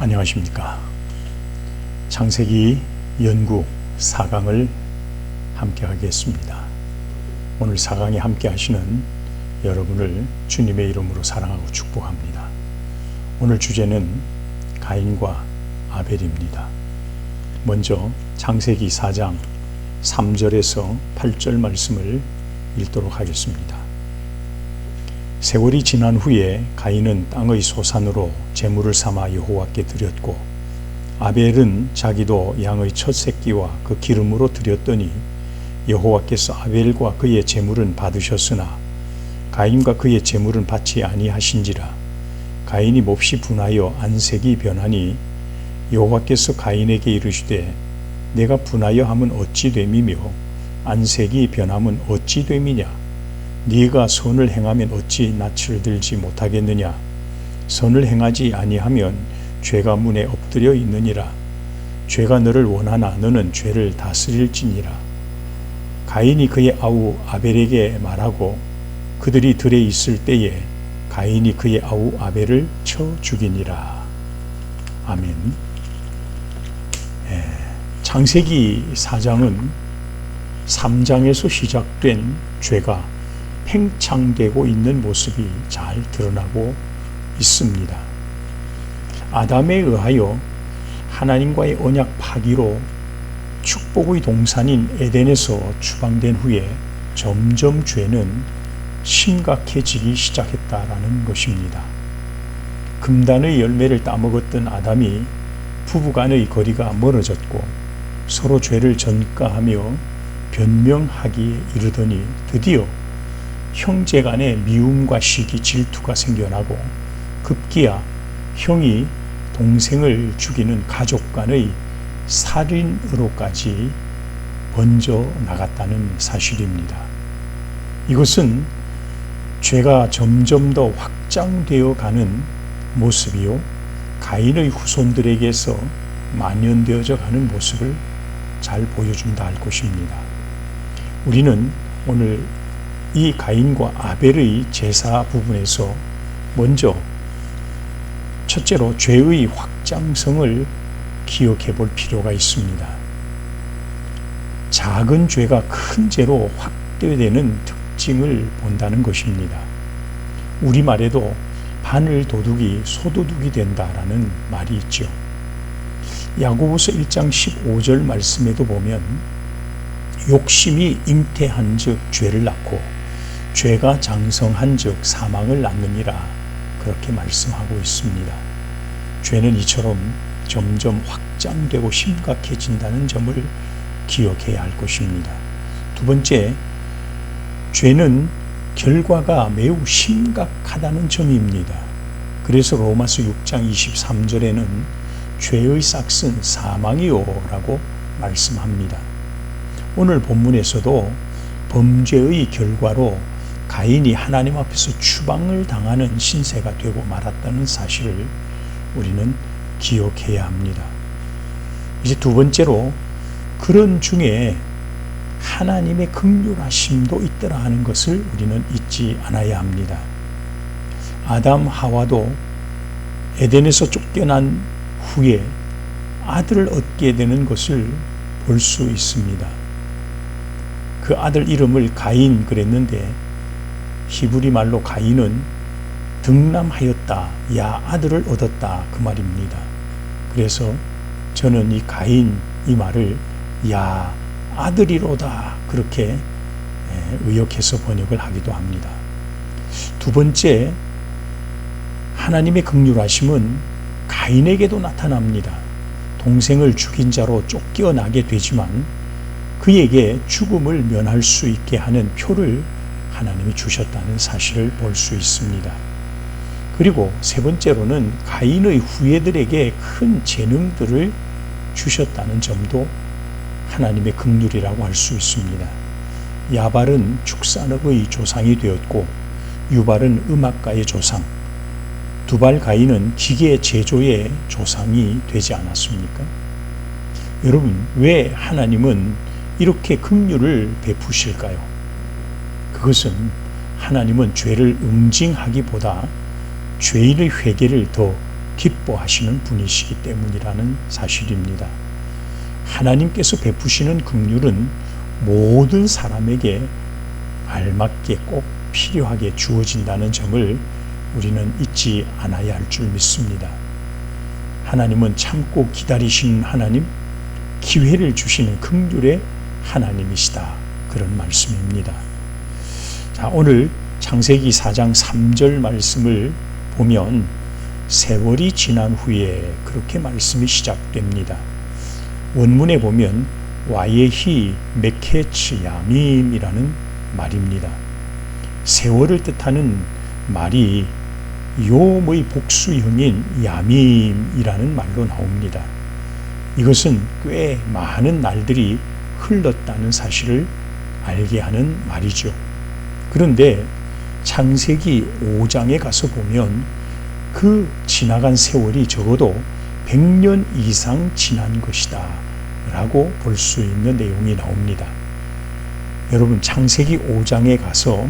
안녕하십니까. 창세기 연구 4강을 함께 하겠습니다. 오늘 4강에 함께 하시는 여러분을 주님의 이름으로 사랑하고 축복합니다. 오늘 주제는 가인과 아벨입니다. 먼저 창세기 4장 3절에서 8절 말씀을 읽도록 하겠습니다. 세월이 지난 후에 가인은 땅의 소산으로 제물을 삼아 여호와께 드렸고, 아벨은 자기도 양의 첫 새끼와 그 기름으로 드렸더니 여호와께서 아벨과 그의 제물은 받으셨으나 가인과 그의 제물은 받지 아니하신지라. 가인이 몹시 분하여 안색이 변하니 여호와께서 가인에게 이르시되 내가 분하여 함은 어찌 됨이며 안색이 변함은 어찌 됨이냐. 네가 선을 행하면 어찌 낯을 들지 못하겠느냐. 선을 행하지 아니하면 죄가 문에 엎드려 있느니라. 죄가 너를 원하나 너는 죄를 다스릴지니라. 가인이 그의 아우 아벨에게 말하고 그들이 들에 있을 때에 가인이 그의 아우 아벨을 쳐 죽이니라. 아멘. 창세기 4장은 3장에서 시작된 죄가 팽창되고 있는 모습이 잘 드러나고 있습니다. 아담에 의하여 하나님과의 언약 파기로 축복의 동산인 에덴에서 추방된 후에 점점 죄는 심각해지기 시작했다라는 것입니다. 금단의 열매를 따먹었던 아담이 부부간의 거리가 멀어졌고 서로 죄를 전가하며 변명하기에 이르더니 드디어 형제간의 미움과 시기, 질투가 생겨나고 급기야 형이 동생을 죽이는 가족 간의 살인으로까지 번져 나갔다는 사실입니다. 이것은 죄가 점점 더 확장되어 가는 모습이요, 가인의 후손들에게서 만연되어져 가는 모습을 잘 보여준다 할 것입니다. 우리는 오늘 이 가인과 아벨의 제사 부분에서 먼저 첫째로 죄의 확장성을 기억해 볼 필요가 있습니다. 작은 죄가 큰 죄로 확대되는 특징을 본다는 것입니다. 우리말에도 바늘 도둑이 소도둑이 된다라는 말이 있죠. 야고보서 1장 15절 말씀에도 보면 욕심이 잉태한 즉 죄를 낳고 죄가 장성한 즉 사망을 낳느니라, 그렇게 말씀하고 있습니다. 죄는 이처럼 점점 확장되고 심각해진다는 점을 기억해야 할 것입니다. 두 번째, 죄는 결과가 매우 심각하다는 점입니다. 그래서 로마서 6장 23절에는 죄의 싹은 사망이요 라고 말씀합니다. 오늘 본문에서도 범죄의 결과로 가인이 하나님 앞에서 추방을 당하는 신세가 되고 말았다는 사실을 우리는 기억해야 합니다. 이제 두 번째로, 그런 중에 하나님의 긍휼하심도 있더라 하는 것을 우리는 잊지 않아야 합니다. 아담 하와도 에덴에서 쫓겨난 후에 아들을 얻게 되는 것을 볼 수 있습니다. 그 아들 이름을 가인 그랬는데 히브리 말로 가인은 득남하였다, 야 아들을 얻었다, 그 말입니다. 그래서 저는 이 가인 이 말을 야 아들이로다 그렇게 의역해서 번역을 하기도 합니다. 두 번째, 하나님의 긍휼하심은 가인에게도 나타납니다. 동생을 죽인 자로 쫓겨나게 되지만 그에게 죽음을 면할 수 있게 하는 표를 하나님이 주셨다는 사실을 볼 수 있습니다. 그리고 세 번째로는 가인의 후예들에게 큰 재능들을 주셨다는 점도 하나님의 긍휼이라고 할 수 있습니다. 야발은 축산업의 조상이 되었고 유발은 음악가의 조상, 두발 가인은 기계 제조의 조상이 되지 않았습니까? 여러분, 왜 하나님은 이렇게 긍휼을 베푸실까요? 그것은 하나님은 죄를 응징하기보다 죄인의 회개를 더 기뻐하시는 분이시기 때문이라는 사실입니다. 하나님께서 베푸시는 긍휼은 모든 사람에게 알맞게 꼭 필요하게 주어진다는 점을 우리는 잊지 않아야 할 줄 믿습니다. 하나님은 참고 기다리시는 하나님, 기회를 주시는 긍휼의 하나님이시다. 그런 말씀입니다. 자, 오늘 창세기 4장 3절 말씀을 보면 세월이 지난 후에 그렇게 말씀이 시작됩니다. 원문에 보면 와예히 메케츠 야밈이라는 말입니다. 세월을 뜻하는 말이 욤의 복수형인 야밈이라는 말로 나옵니다. 이것은 꽤 많은 날들이 흘렀다는 사실을 알게 하는 말이죠. 그런데 창세기 5장에 가서 보면 그 지나간 세월이 적어도 100년 이상 지난 것이다 라고 볼 수 있는 내용이 나옵니다. 여러분, 창세기 5장에 가서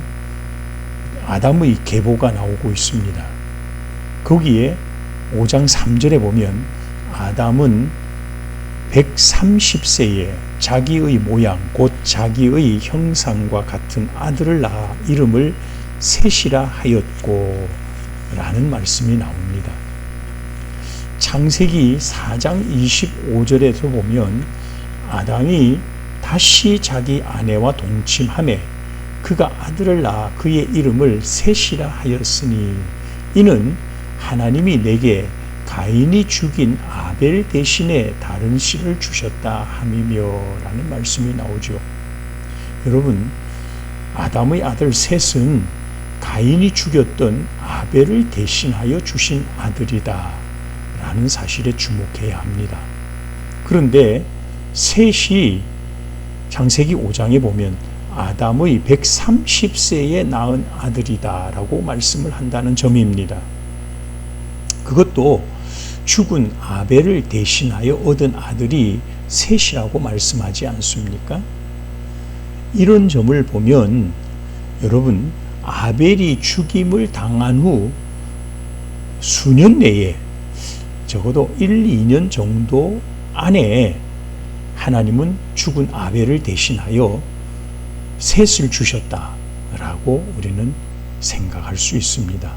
아담의 계보가 나오고 있습니다. 거기에 5장 3절에 보면 아담은 130세에 자기의 모양 곧 자기의 형상과 같은 아들을 낳아 이름을 셋이라 하였고 라는 말씀이 나옵니다. 창세기 4장 25절에서 보면 아담이 다시 자기 아내와 동침하매 그가 아들을 낳아 그의 이름을 셋이라 하였으니 이는 하나님이 내게 가인이 죽인 아벨 대신에 다른 씨를 주셨다 함이며 라는 말씀이 나오죠. 여러분, 아담의 아들 셋은 가인이 죽였던 아벨을 대신하여 주신 아들이다 라는 사실에 주목해야 합니다. 그런데 셋이 창세기 5장에 보면 아담의 130세에 낳은 아들이다 라고 말씀을 한다는 점입니다. 그것도 죽은 아벨을 대신하여 얻은 아들이 셋이라고 말씀하지 않습니까? 이런 점을 보면 여러분, 아벨이 죽임을 당한 후 수년 내에 적어도 1, 2년 정도 안에 하나님은 죽은 아벨을 대신하여 셋을 주셨다라고 우리는 생각할 수 있습니다.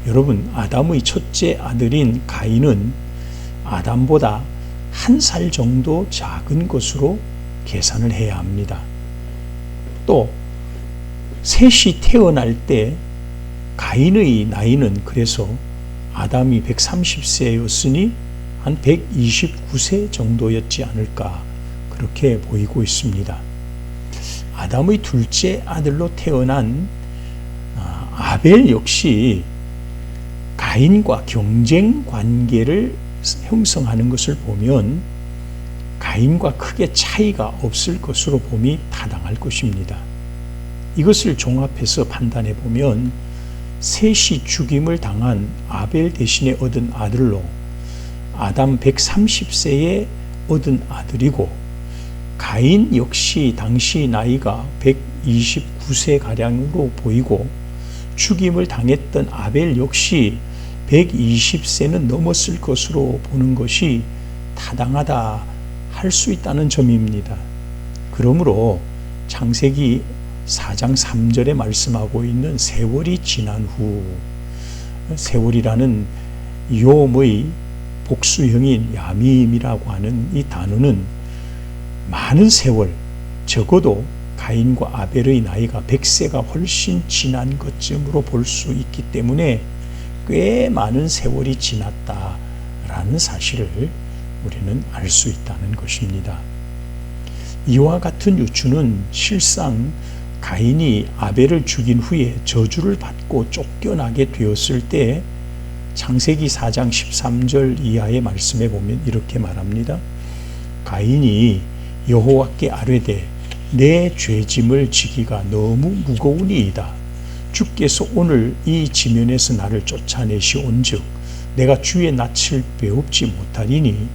여러분, 아담의 첫째 아들인 가인은 아담보다 1살 정도 작은 것으로 계산을 해야 합니다. 또 셋이 태어날 때 가인의 나이는 그래서 아담이 130세였으니 한 129세 정도였지 않을까 그렇게 보이고 있습니다. 아담의 둘째 아들로 태어난 아벨 역시 가인과 경쟁 관계를 형성하는 것을 보면 가인과 크게 차이가 없을 것으로 봄이 타당할 것입니다. 이것을 종합해서 판단해 보면 셋이 죽임을 당한 아벨 대신에 얻은 아들로 아담 130세에 얻은 아들이고 가인 역시 당시 나이가 129세가량으로 보이고 죽임을 당했던 아벨 역시 120세는 넘었을 것으로 보는 것이 타당하다 할 수 있다는 점입니다. 그러므로 창세기 4장 3절에 말씀하고 있는 세월이 지난 후, 세월이라는 욤의 복수형인 야밈이라고 하는 이 단어는 많은 세월, 적어도 가인과 아벨의 나이가 100세가 훨씬 지난 것쯤으로 볼 수 있기 때문에 꽤 많은 세월이 지났다라는 사실을 우리는 알 수 있다는 것입니다. 이와 같은 유추는 실상 가인이 아벨을 죽인 후에 저주를 받고 쫓겨나게 되었을 때 창세기 4장 13절 이하의 말씀에 보면 이렇게 말합니다. 가인이 여호와께 아뢰되 내 죄짐을 지기가 너무 무거우니이다. 주께서 오늘 이 지면에서 나를 쫓아내시온즉 내가 주의 낯을 배웁지 못하리니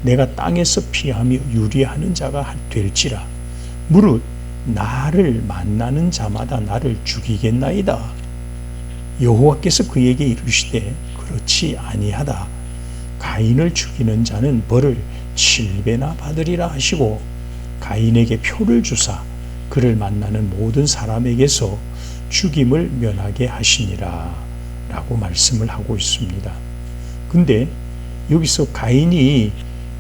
내가 땅에서 피하며 유리하는 자가 될지라. 무릇 나를 만나는 자마다 나를 죽이겠나이다. 여호와께서 그에게 이르시되 그렇지 아니하다. 가인을 죽이는 자는 벌을 7배나 받으리라 하시고 가인에게 표를 주사 그를 만나는 모든 사람에게서 죽임을 면하게 하시니라 라고 말씀을 하고 있습니다. 근데 여기서 가인이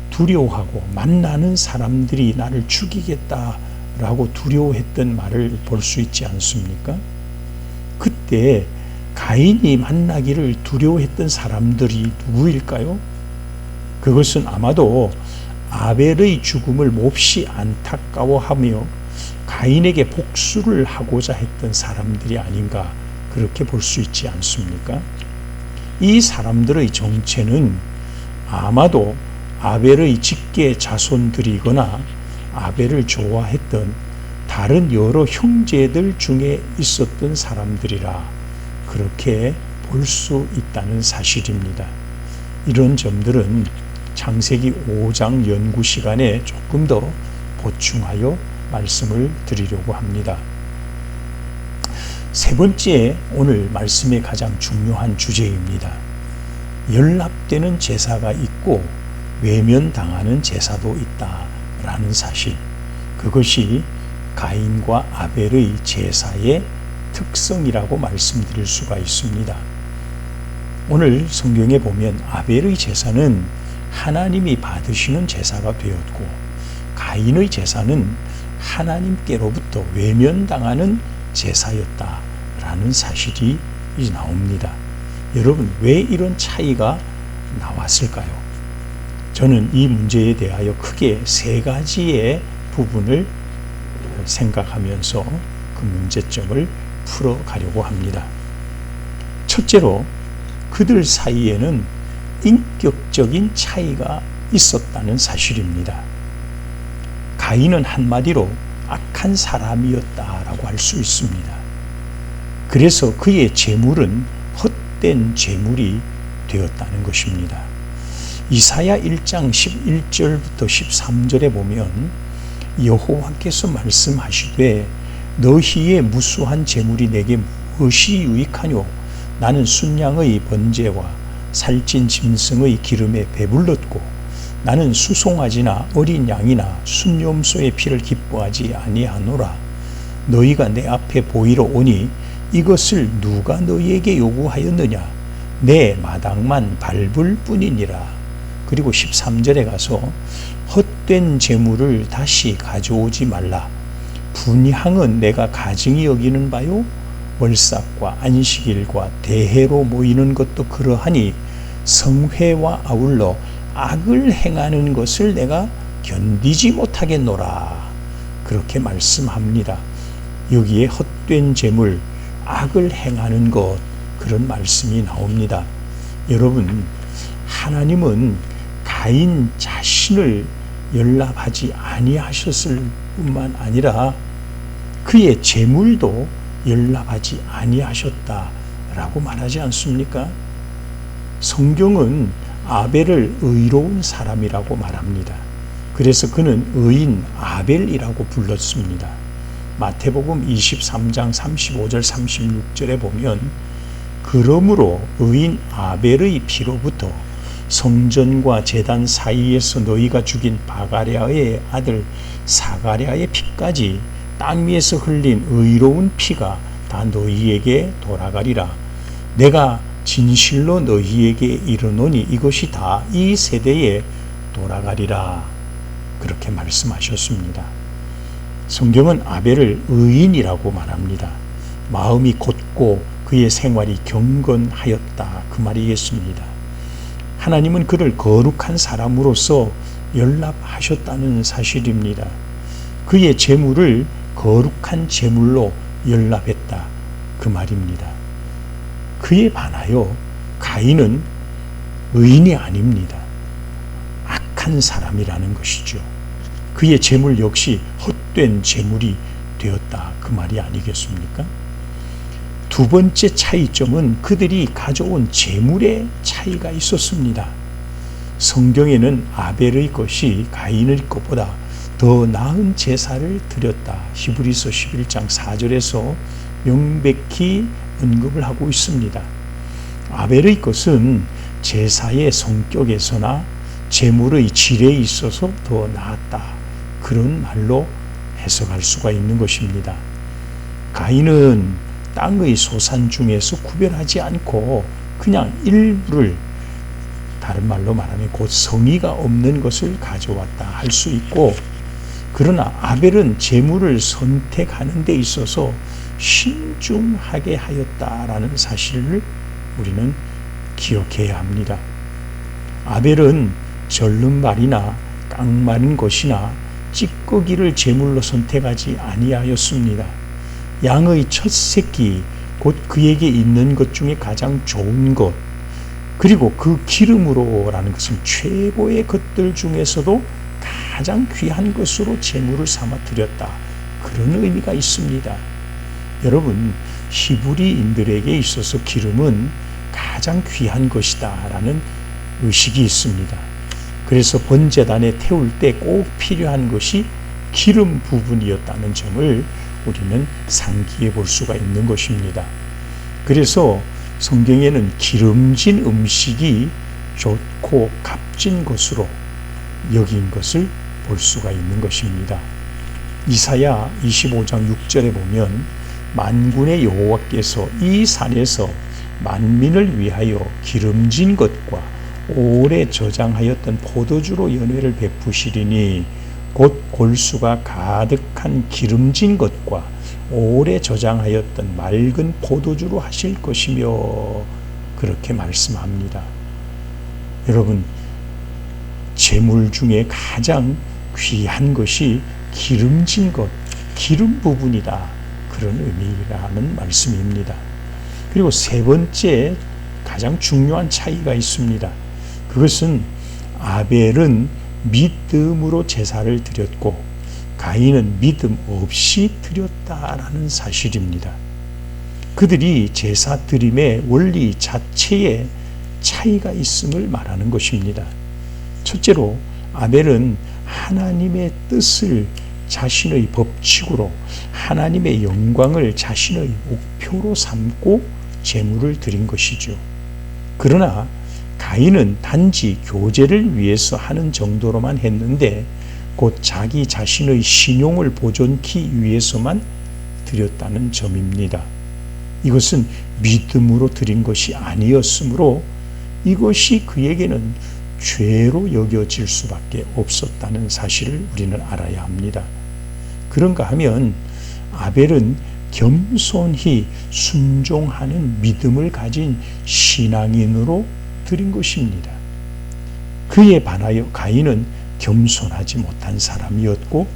두려워하고 만나는 사람들이 나를 죽이겠다라고 두려워했던 말을 볼 수 있지 않습니까? 그때 가인이 만나기를 두려워했던 사람들이 누구일까요? 그것은 아마도 아벨의 죽음을 몹시 안타까워하며 가인에게 복수를 하고자 했던 사람들이 아닌가 그렇게 볼 수 있지 않습니까? 이 사람들의 정체는 아마도 아벨의 직계 자손들이거나 아벨을 좋아했던 다른 여러 형제들 중에 있었던 사람들이라 그렇게 볼 수 있다는 사실입니다. 이런 점들은 창세기 5장 연구 시간에 조금 더 보충하여 말씀을 드리려고 합니다. 세 번째, 오늘 말씀의 가장 중요한 주제입니다. 연락되는 제사가 있고 외면당하는 제사도 있다라는 사실, 그것이 가인과 아벨의 제사의 특성이라고 말씀드릴 수가 있습니다. 오늘 성경에 보면 아벨의 제사는 하나님이 받으시는 제사가 되었고 가인의 제사는 하나님께로부터 외면당하는 제사였다라는 사실이 나옵니다. 여러분, 왜 이런 차이가 나왔을까요? 저는 이 문제에 대하여 크게 세 가지의 부분을 생각하면서 그 문제점을 풀어가려고 합니다. 첫째로, 그들 사이에는 인격적인 차이가 있었다는 사실입니다. 가인은 한마디로 악한 사람이었다라고 할 수 있습니다. 그래서 그의 재물은 헛된 재물이 되었다는 것입니다. 이사야 1장 11절부터 13절에 보면 여호와께서 말씀하시되 너희의 무수한 재물이 내게 무엇이 유익하뇨? 나는 순양의 번제와 살찐 짐승의 기름에 배불렀고 나는 수송아지나 어린 양이나 순염소의 피를 기뻐하지 아니하노라. 너희가 내 앞에 보이러 오니 이것을 누가 너희에게 요구하였느냐? 내 마당만 밟을 뿐이니라. 그리고 13절에 가서 헛된 재물을 다시 가져오지 말라. 분향은 내가 가증히 여기는 바요. 월삭과 안식일과 대회로 모이는 것도 그러하니 성회와 아울러 악을 행하는 것을 내가 견디지 못하겠노라. 그렇게 말씀합니다. 여기에 헛된 재물, 악을 행하는 것, 그런 말씀이 나옵니다. 여러분, 하나님은 가인 자신을 연락하지 아니하셨을 뿐만 아니라 그의 재물도 연락하지 아니하셨다라고 말하지 않습니까? 성경은 아벨을 의로운 사람이라고 말합니다. 그래서 그는 의인 아벨이라고 불렀습니다. 마태복음 23장 35절 36절에 보면 그러므로 의인 아벨의 피로부터 성전과 제단 사이에서 너희가 죽인 바가랴의 아들 사가랴의 피까지 땅 위에서 흘린 의로운 피가 다 너희에게 돌아가리라. 내가 진실로 너희에게 이르노니 이것이 다 이 세대에 돌아가리라. 그렇게 말씀하셨습니다. 성경은 아벨을 의인이라고 말합니다. 마음이 곧고 그의 생활이 경건하였다, 그 말이겠습니다. 하나님은 그를 거룩한 사람으로서 연락하셨다는 사실입니다. 그의 재물을 거룩한 재물로 연락했다, 그 말입니다. 그에 반하여 가인은 의인이 아닙니다. 악한 사람이라는 것이죠. 그의 재물 역시 헛된 재물이 되었다, 그 말이 아니겠습니까? 두 번째 차이점은 그들이 가져온 재물의 차이가 있었습니다. 성경에는 아벨의 것이 가인의 것보다 더 나은 제사를 드렸다, 히브리서 11장 4절에서 명백히 언급을 하고 있습니다. 아벨의 것은 제사의 성격에서나 제물의 질에 있어서 더 나았다, 그런 말로 해석할 수가 있는 것입니다. 가인은 땅의 소산 중에서 구별하지 않고 그냥 일부를, 다른 말로 말하면 곧 성의가 없는 것을 가져왔다 할 수 있고, 그러나 아벨은 제물을 선택하는 데 있어서 신중하게 하였다라는 사실을 우리는 기억해야 합니다. 아벨은 절른 말이나 깡마른 것이나 찌꺼기를 제물로 선택하지 아니하였습니다. 양의 첫 새끼, 곧 그에게 있는 것 중에 가장 좋은 것, 그리고 그 기름으로라는 것은 최고의 것들 중에서도 가장 귀한 것으로 제물을 삼아 드렸다, 그런 의미가 있습니다. 여러분, 히브리인들에게 있어서 기름은 가장 귀한 것이다 라는 의식이 있습니다. 그래서 번제단에 태울 때 꼭 필요한 것이 기름 부분이었다는 점을 우리는 상기해 볼 수가 있는 것입니다. 그래서 성경에는 기름진 음식이 좋고 값진 것으로 여긴 것을 볼 수가 있는 것입니다. 이사야 25장 6절에 보면 만군의 여호와께서 이 산에서 만민을 위하여 기름진 것과 오래 저장하였던 포도주로 연회를 베푸시리니 곧 골수가 가득한 기름진 것과 오래 저장하였던 맑은 포도주로 하실 것이며, 그렇게 말씀합니다. 여러분, 제물 중에 가장 귀한 것이 기름진 것, 기름 부분이다, 그런 의미라는 말씀입니다. 그리고 세 번째 가장 중요한 차이가 있습니다. 그것은 아벨은 믿음으로 제사를 드렸고 가인은 믿음 없이 드렸다라는 사실입니다. 그들이 제사 드림의 원리 자체에 차이가 있음을 말하는 것입니다. 첫째로 아벨은 하나님의 뜻을 자신의 법칙으로, 하나님의 영광을 자신의 목표로 삼고 제물을 드린 것이죠. 그러나 가인은 단지 교제를 위해서 하는 정도로만 했는데 곧 자기 자신의 신용을 보존하기 위해서만 드렸다는 점입니다. 이것은 믿음으로 드린 것이 아니었으므로 이것이 그에게는 죄로 여겨질 수밖에 없었다는 사실을 우리는 알아야 합니다. 그런가 하면 아벨은 겸손히 순종하는 믿음을 가진 신앙인으로 드린 것입니다. 그에 반하여 가인은 겸손하지 못한 사람이었고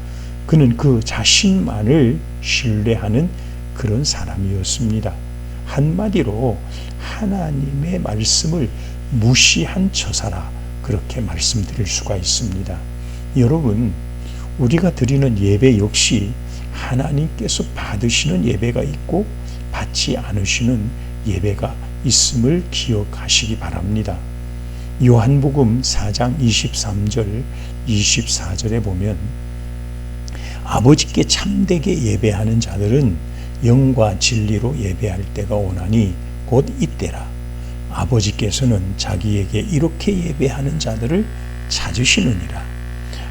그는 그 자신만을 신뢰하는 그런 사람이었습니다. 한마디로 하나님의 말씀을 무시한 처사라, 그렇게 말씀드릴 수가 있습니다. 여러분, 우리가 드리는 예배 역시 하나님께서 받으시는 예배가 있고 받지 않으시는 예배가 있음을 기억하시기 바랍니다. 요한복음 4장 23절 24절에 보면 아버지께 참되게 예배하는 자들은 영과 진리로 예배할 때가 오나니 곧 이때라. 아버지께서는 자기에게 이렇게 예배하는 자들을 찾으시느니라.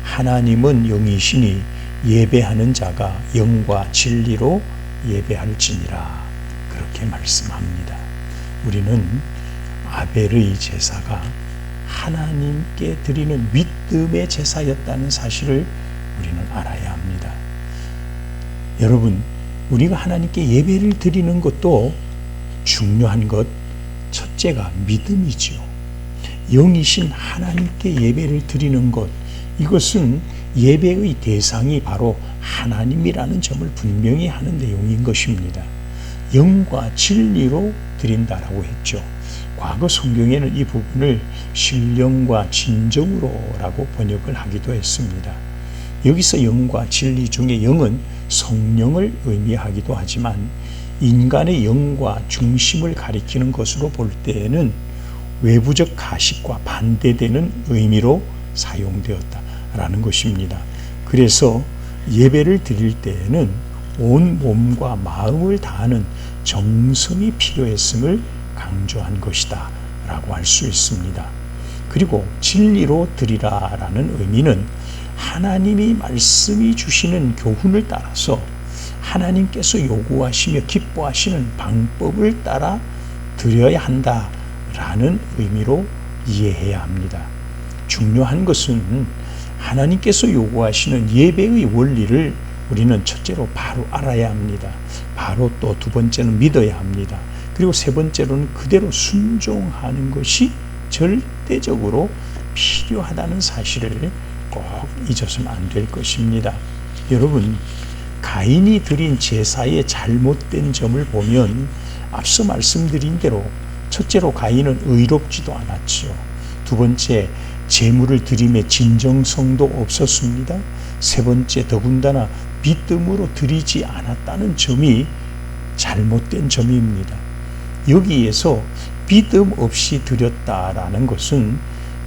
하나님은 영이시니 예배하는 자가 영과 진리로 예배할지니라. 그렇게 말씀합니다. 우리는 아벨의 제사가 하나님께 드리는 믿음의 제사였다는 사실을 우리는 알아야 합니다. 여러분, 우리가 하나님께 예배를 드리는 것도 중요한 것, 첫째가 믿음이지요. 영이신 하나님께 예배를 드리는 것, 이것은 예배의 대상이 바로 하나님이라는 점을 분명히 하는 내용인 것입니다. 영과 진리로 드린다라고 했죠. 과거 성경에는 이 부분을 신령과 진정으로라고 번역을 하기도 했습니다. 여기서 영과 진리 중에 영은 성령을 의미하기도 하지만 인간의 영과 중심을 가리키는 것으로 볼 때에는 외부적 가식과 반대되는 의미로 사용되었다라는 것입니다. 그래서 예배를 드릴 때에는 온 몸과 마음을 다하는 정성이 필요했음을 강조한 것이다 라고 할 수 있습니다. 그리고 진리로 드리라 라는 의미는 하나님이 말씀이 주시는 교훈을 따라서 하나님께서 요구하시며 기뻐하시는 방법을 따라 드려야 한다라는 의미로 이해해야 합니다. 중요한 것은 하나님께서 요구하시는 예배의 원리를 우리는 첫째로 바로 알아야 합니다. 바로 또 두 번째는 믿어야 합니다. 그리고 세 번째로는 그대로 순종하는 것이 절대적으로 필요하다는 사실을 꼭 잊어서는 안 될 것입니다. 여러분, 가인이 드린 제사의 잘못된 점을 보면 앞서 말씀드린 대로 첫째로 가인은 의롭지도 않았지요. 두 번째, 제물을 드림에 진정성도 없었습니다. 세 번째, 더군다나 믿음으로 드리지 않았다는 점이 잘못된 점입니다. 여기에서 믿음 없이 드렸다라는 것은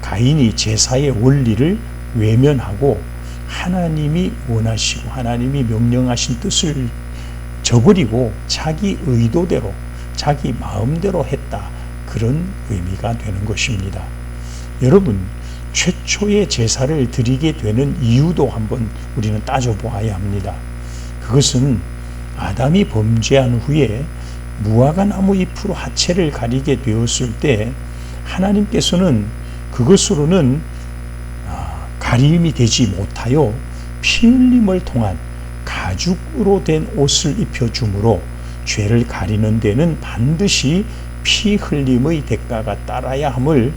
가인이 제사의 원리를 외면하고 하나님이 원하시고 하나님이 명령하신 뜻을 저버리고 자기 의도대로 자기 마음대로 했다, 그런 의미가 되는 것입니다. 여러분, 최초의 제사를 드리게 되는 이유도 한번 우리는 따져보아야 합니다. 그것은 아담이 범죄한 후에 무화과 나무 잎으로 하체를 가리게 되었을 때 하나님께서는 그것으로는 가림이 되지 못하여 피 흘림을 통한 가죽으로 된 옷을 입혀주므로 죄를 가리는 데는 반드시 피 흘림의 대가가 따라야 함을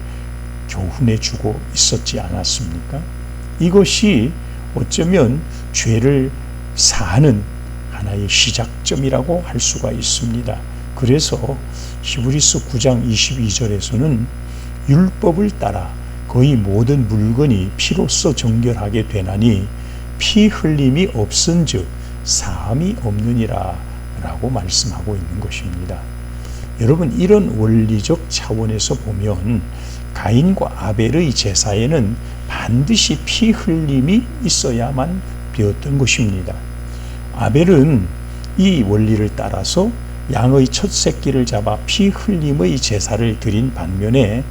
교훈해 주고 있었지 않았습니까? 이것이 어쩌면 죄를 사하는 하나의 시작점이라고 할 수가 있습니다. 그래서 히브리서 9장 22절에서는 율법을 따라 거의 모든 물건이 피로써 정결하게 되나니 피 흘림이 없은즉 사함이 없느니라 라고 말씀하고 있는 것입니다. 여러분, 이런 원리적 차원에서 보면 가인과 아벨의 제사에는 반드시 피 흘림이 있어야만 되었던 것입니다. 아벨은 이 원리를 따라서 양의 첫 새끼를 잡아 피 흘림의 제사를 드린 반면에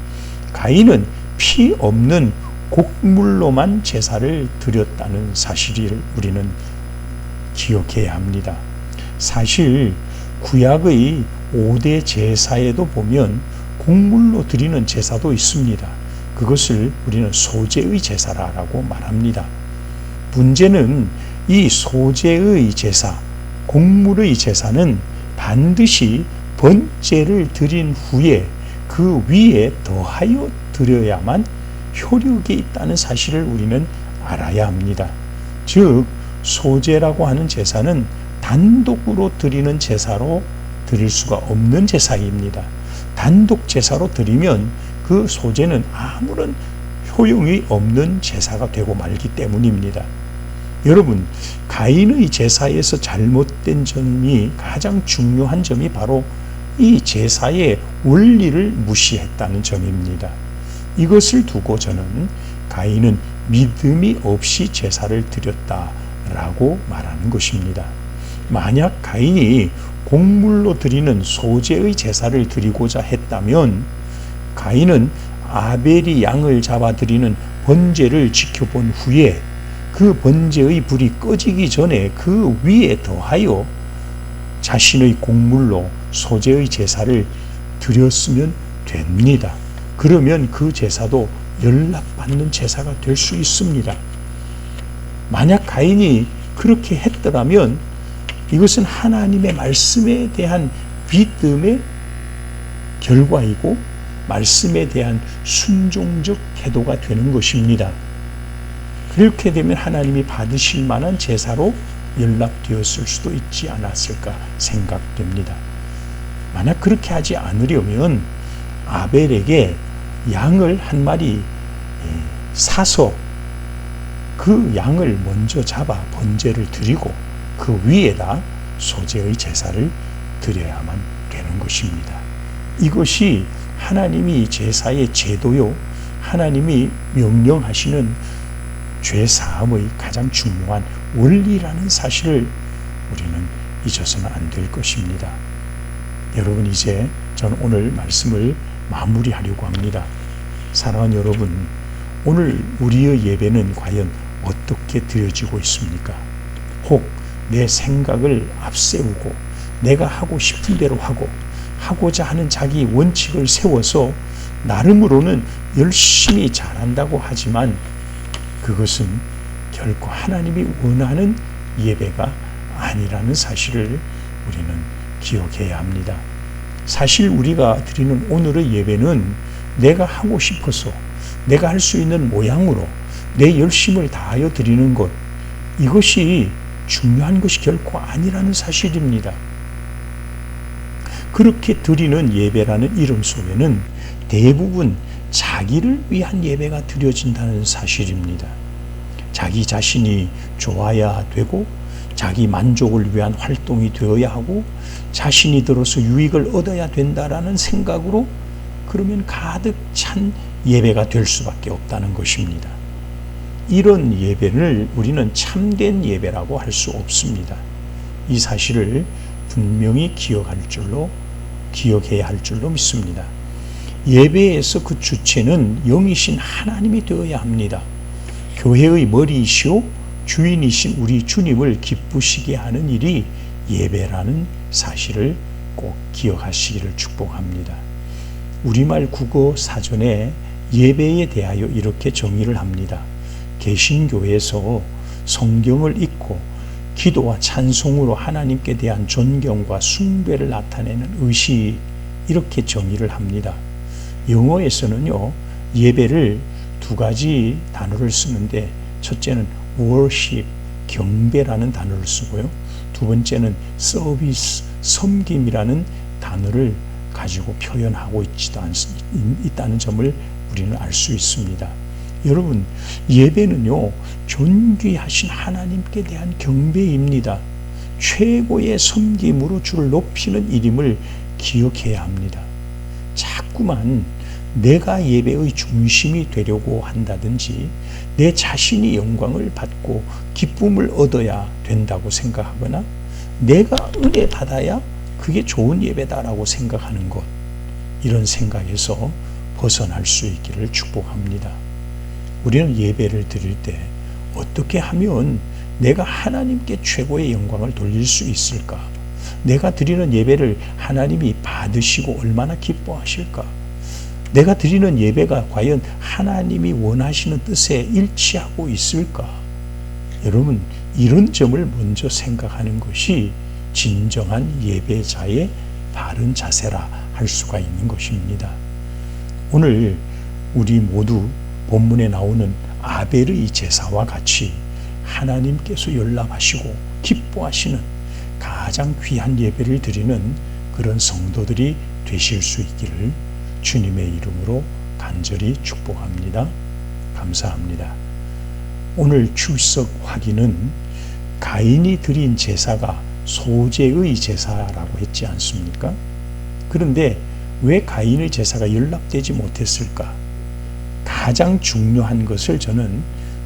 가인은 피 없는 곡물로만 제사를 드렸다는 사실을 우리는 기억해야 합니다. 사실 구약의 5대 제사에도 보면 곡물로 드리는 제사도 있습니다. 그것을 우리는 소제의 제사라고 말합니다. 문제는 이 소제의 제사, 곡물의 제사는 반드시 번제를 드린 후에 그 위에 더하여 드려야만 효력이 있다는 사실을 우리는 알아야 합니다. 즉, 소제라고 하는 제사는 단독으로 드리는 제사로 드릴 수가 없는 제사입니다. 단독 제사로 드리면 그 소제는 아무런 효용이 없는 제사가 되고 말기 때문입니다. 여러분, 가인의 제사에서 잘못된 점이, 가장 중요한 점이 바로 이 제사의 원리를 무시했다는 점입니다. 이것을 두고 저는 가인은 믿음이 없이 제사를 드렸다라고 말하는 것입니다. 만약 가인이 곡물로 드리는 소제의 제사를 드리고자 했다면 가인은 아벨이 양을 잡아 드리는 번제를 지켜본 후에 그 번제의 불이 꺼지기 전에 그 위에 더하여 자신의 곡물로 소제의 제사를 드렸으면 됩니다. 그러면 그 제사도 연락받는 제사가 될 수 있습니다. 만약 가인이 그렇게 했더라면 이것은 하나님의 말씀에 대한 믿음의 결과이고 말씀에 대한 순종적 태도가 되는 것입니다. 그렇게 되면 하나님이 받으실 만한 제사로 연락되었을 수도 있지 않았을까 생각됩니다. 만약 그렇게 하지 않으려면 아벨에게 양을 한 마리 사서 그 양을 먼저 잡아 번제를 드리고 그 위에다 소제의 제사를 드려야만 되는 것입니다. 이것이 하나님이 제사의 제도요, 하나님이 명령하시는 죄사함의 가장 중요한 원리라는 사실을 우리는 잊어서는 안 될 것입니다. 여러분, 이제 저는 오늘 말씀을 마무리하려고 합니다. 사랑하는 여러분, 오늘 우리의 예배는 과연 어떻게 드려지고 있습니까? 혹 내 생각을 앞세우고 내가 하고 싶은 대로 하고 하고자 하는 자기 원칙을 세워서 나름으로는 열심히 잘한다고 하지만 그것은 결코 하나님이 원하는 예배가 아니라는 사실을 우리는 기억해야 합니다. 사실 우리가 드리는 오늘의 예배는 내가 하고 싶어서 내가 할 수 있는 모양으로 내 열심을 다하여 드리는 것, 이것이 중요한 것이 결코 아니라는 사실입니다. 그렇게 드리는 예배라는 이름 속에는 대부분 자기를 위한 예배가 드려진다는 사실입니다. 자기 자신이 좋아야 되고 자기 만족을 위한 활동이 되어야 하고 자신이 들어서 유익을 얻어야 된다라는 생각으로 그러면 가득 찬 예배가 될 수밖에 없다는 것입니다. 이런 예배를 우리는 참된 예배라고 할 수 없습니다. 이 사실을 분명히 기억해야 할 줄로 믿습니다. 예배에서 그 주체는 영이신 하나님이 되어야 합니다. 교회의 머리이시오 주인이신 우리 주님을 기쁘시게 하는 일이 예배라는 사실을 꼭 기억하시기를 축복합니다. 우리말 국어 사전에 예배에 대하여 이렇게 정의를 합니다. 개신교에서 성경을 읽고 기도와 찬송으로 하나님께 대한 존경과 숭배를 나타내는 의식, 이렇게 정의를 합니다. 영어에서는요, 예배를 두 가지 단어를 쓰는데 첫째는 worship, 경배라는 단어를 쓰고요. 두 번째는 service, 섬김이라는 단어를 가지고 표현하고 있다는 점을 우리는 알 수 있습니다. 여러분, 예배는요, 존귀하신 하나님께 대한 경배입니다. 최고의 섬김으로 주를 높이는 일임을 기억해야 합니다. 자꾸만 내가 예배의 중심이 되려고 한다든지 내 자신이 영광을 받고 기쁨을 얻어야 된다고 생각하거나 내가 은혜 받아야 그게 좋은 예배다라고 생각하는 것, 이런 생각에서 벗어날 수 있기를 축복합니다. 우리는 예배를 드릴 때 어떻게 하면 내가 하나님께 최고의 영광을 돌릴 수 있을까? 내가 드리는 예배를 하나님이 받으시고 얼마나 기뻐하실까? 내가 드리는 예배가 과연 하나님이 원하시는 뜻에 일치하고 있을까? 여러분, 이런 점을 먼저 생각하는 것이 진정한 예배자의 바른 자세라 할 수가 있는 것입니다. 오늘 우리 모두 본문에 나오는 아벨의 제사와 같이 하나님께서 열람하시고 기뻐하시는 가장 귀한 예배를 드리는 그런 성도들이 되실 수 있기를 주님의 이름으로 간절히 축복합니다. 감사합니다. 오늘 출석 확인은 가인이 드린 제사가 소재의 제사라고 했지 않습니까? 그런데 왜 가인의 제사가 연락되지 못했을까? 가장 중요한 것을 저는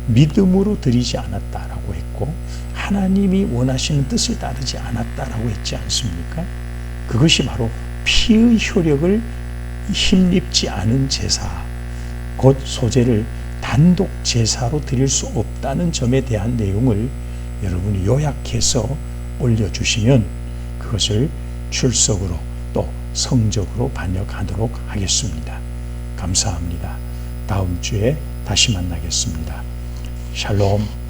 믿음으로 드리지 않았다라고 했고 하나님이 원하시는 뜻을 따르지 않았다라고 했지 않습니까? 그것이 바로 피의 효력을 힘입지 않은 제사, 곧 소재를 단독 제사로 드릴 수 없다는 점에 대한 내용을 여러분이 요약해서 올려주시면 그것을 출석으로 또 성적으로 반영하도록 하겠습니다. 감사합니다. 다음 주에 다시 만나겠습니다. 샬롬.